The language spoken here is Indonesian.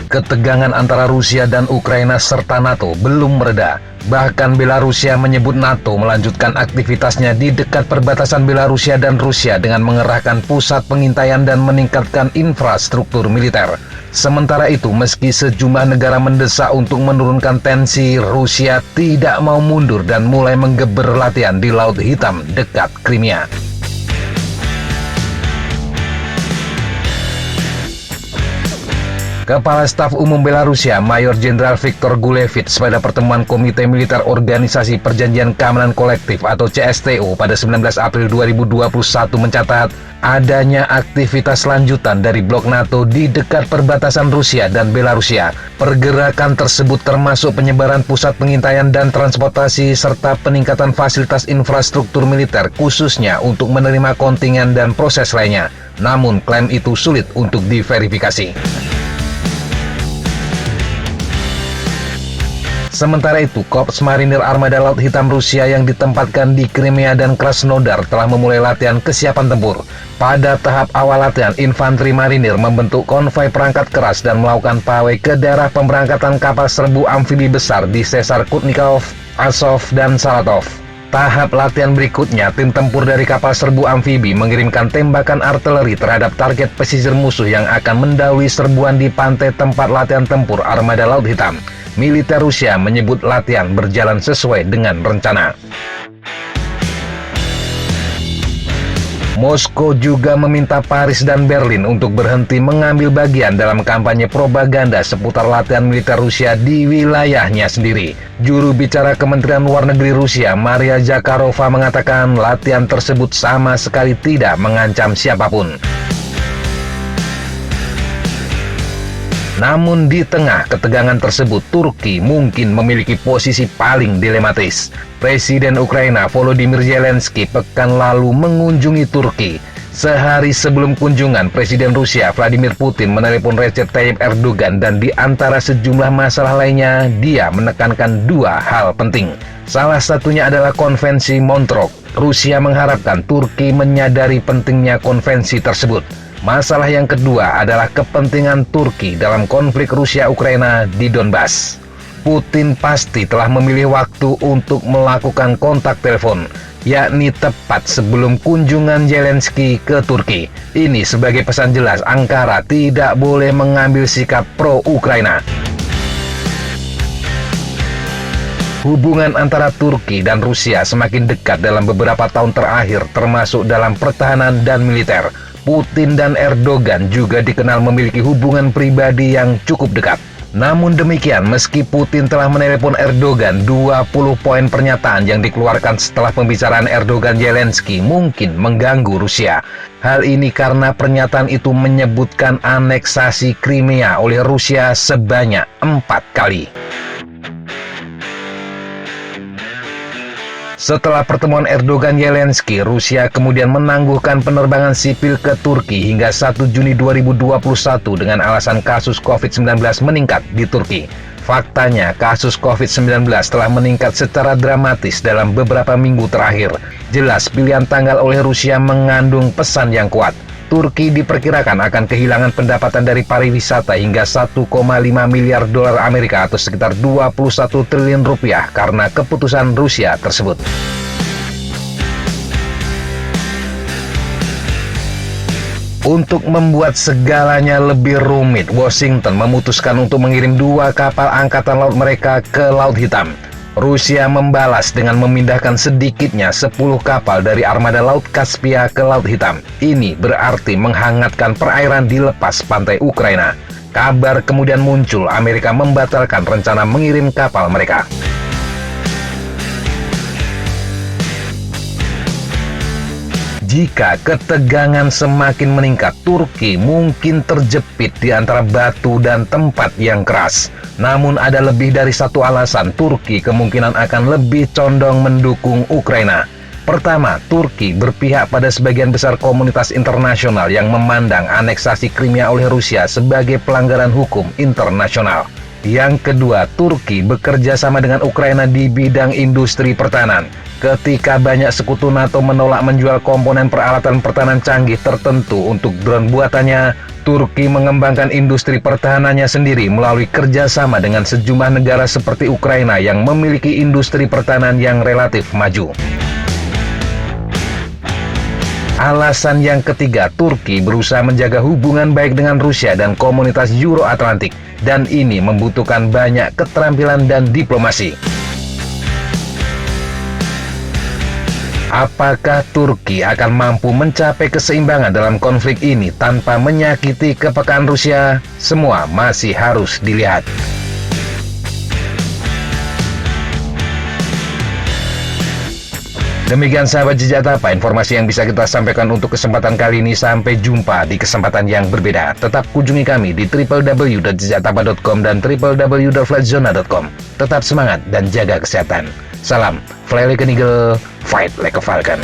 ketegangan antara Rusia dan Ukraina serta NATO belum mereda. Bahkan Belarusia menyebut NATO melanjutkan aktivitasnya di dekat perbatasan Belarusia dan Rusia dengan mengerahkan pusat pengintaian dan meningkatkan infrastruktur militer. Sementara itu, meski sejumlah negara mendesak untuk menurunkan tensi, Rusia tidak mau mundur dan mulai menggeber latihan di Laut Hitam dekat Crimea. Kepala Staf Umum Belarusia, Mayor Jenderal Viktor Gulevich, pada pertemuan Komite Militer Organisasi Perjanjian Keamanan Kolektif atau CSTO pada 19 April 2021 mencatat adanya aktivitas lanjutan dari blok NATO di dekat perbatasan Rusia dan Belarusia. Pergerakan tersebut termasuk penyebaran pusat pengintaian dan transportasi serta peningkatan fasilitas infrastruktur militer khususnya untuk menerima kontingen dan proses lainnya. Namun klaim itu sulit untuk diverifikasi. Sementara itu, Korps Marinir Armada Laut Hitam Rusia yang ditempatkan di Crimea dan Krasnodar telah memulai latihan kesiapan tempur. Pada tahap awal latihan, infanteri marinir membentuk konvoi perangkat keras dan melakukan pawai ke daerah pemberangkatan kapal serbu amfibi besar di Sesar Kutnikov, Azov, dan Saratov. Tahap latihan berikutnya, tim tempur dari kapal serbu amfibi mengirimkan tembakan artileri terhadap target pesisir musuh yang akan mendahului serbuan di pantai tempat latihan tempur Armada Laut Hitam. Militer Rusia menyebut latihan berjalan sesuai dengan rencana. Moskow juga meminta Paris dan Berlin untuk berhenti mengambil bagian dalam kampanye propaganda seputar latihan militer Rusia di wilayahnya sendiri. Juru bicara Kementerian Luar Negeri Rusia, Maria Zakharova, mengatakan latihan tersebut sama sekali tidak mengancam siapapun. Namun di tengah ketegangan tersebut, Turki mungkin memiliki posisi paling dilematis. Presiden Ukraina Volodymyr Zelensky pekan lalu mengunjungi Turki. Sehari sebelum kunjungan, Presiden Rusia Vladimir Putin menelepon Recep Tayyip Erdogan dan di antara sejumlah masalah lainnya, dia menekankan dua hal penting. Salah satunya adalah konvensi Montreux. Rusia mengharapkan Turki menyadari pentingnya konvensi tersebut. Masalah yang kedua adalah kepentingan Turki dalam konflik Rusia-Ukraina di Donbas. Putin pasti telah memilih waktu untuk melakukan kontak telepon, yakni tepat sebelum kunjungan Zelensky ke Turki. Ini sebagai pesan jelas Ankara tidak boleh mengambil sikap pro-Ukraina. Hubungan antara Turki dan Rusia semakin dekat dalam beberapa tahun terakhir, termasuk dalam pertahanan dan militer. Putin dan Erdogan juga dikenal memiliki hubungan pribadi yang cukup dekat. Namun demikian, meski Putin telah menelepon Erdogan, 20 poin pernyataan yang dikeluarkan setelah pembicaraan Erdogan-Zelensky mungkin mengganggu Rusia. Hal ini karena pernyataan itu menyebutkan aneksasi Crimea oleh Rusia sebanyak 4 kali. Setelah pertemuan Erdogan-Zelensky, Rusia kemudian menangguhkan penerbangan sipil ke Turki hingga 1 Juni 2021 dengan alasan kasus COVID-19 meningkat di Turki. Faktanya, kasus COVID-19 telah meningkat secara dramatis dalam beberapa minggu terakhir. Jelas, pilihan tanggal oleh Rusia mengandung pesan yang kuat. Turki diperkirakan akan kehilangan pendapatan dari pariwisata hingga 1,5 miliar dolar Amerika atau sekitar 21 triliun rupiah karena keputusan Rusia tersebut. Untuk membuat segalanya lebih rumit, Washington memutuskan untuk mengirim 2 kapal angkatan laut mereka ke Laut Hitam. Rusia membalas dengan memindahkan sedikitnya 10 kapal dari armada Laut Kaspia ke Laut Hitam. Ini berarti menghangatkan perairan di lepas pantai Ukraina. Kabar kemudian muncul Amerika membatalkan rencana mengirim kapal mereka. Jika ketegangan semakin meningkat, Turki mungkin terjepit di antara batu dan tempat yang keras. Namun ada lebih dari satu alasan Turki kemungkinan akan lebih condong mendukung Ukraina. Pertama, Turki berpihak pada sebagian besar komunitas internasional yang memandang aneksasi Crimea oleh Rusia sebagai pelanggaran hukum internasional. Yang kedua, Turki bekerja sama dengan Ukraina di bidang industri pertahanan. ketika banyak sekutu NATO menolak menjual komponen peralatan pertahanan canggih tertentu untuk drone buatannya, Turki mengembangkan industri pertahanannya sendiri melalui kerjasama dengan sejumlah negara seperti Ukraina yang memiliki industri pertahanan yang relatif maju. Alasan yang ketiga, Turki berusaha menjaga hubungan baik dengan Rusia dan komunitas Euro-Atlantik, dan ini membutuhkan banyak keterampilan dan diplomasi. Apakah Turki akan mampu mencapai keseimbangan dalam konflik ini tanpa menyakiti kepekaan Rusia? Semua masih harus dilihat. Demikian sahabat Jejak Tapa, informasi yang bisa kita sampaikan untuk kesempatan kali ini. Sampai jumpa di kesempatan yang berbeda. Tetap kunjungi kami di www.jejaktapa.com dan www.flightzona.com. Tetap semangat dan jaga kesehatan. Salam, fly like an eagle, fight like a falcon.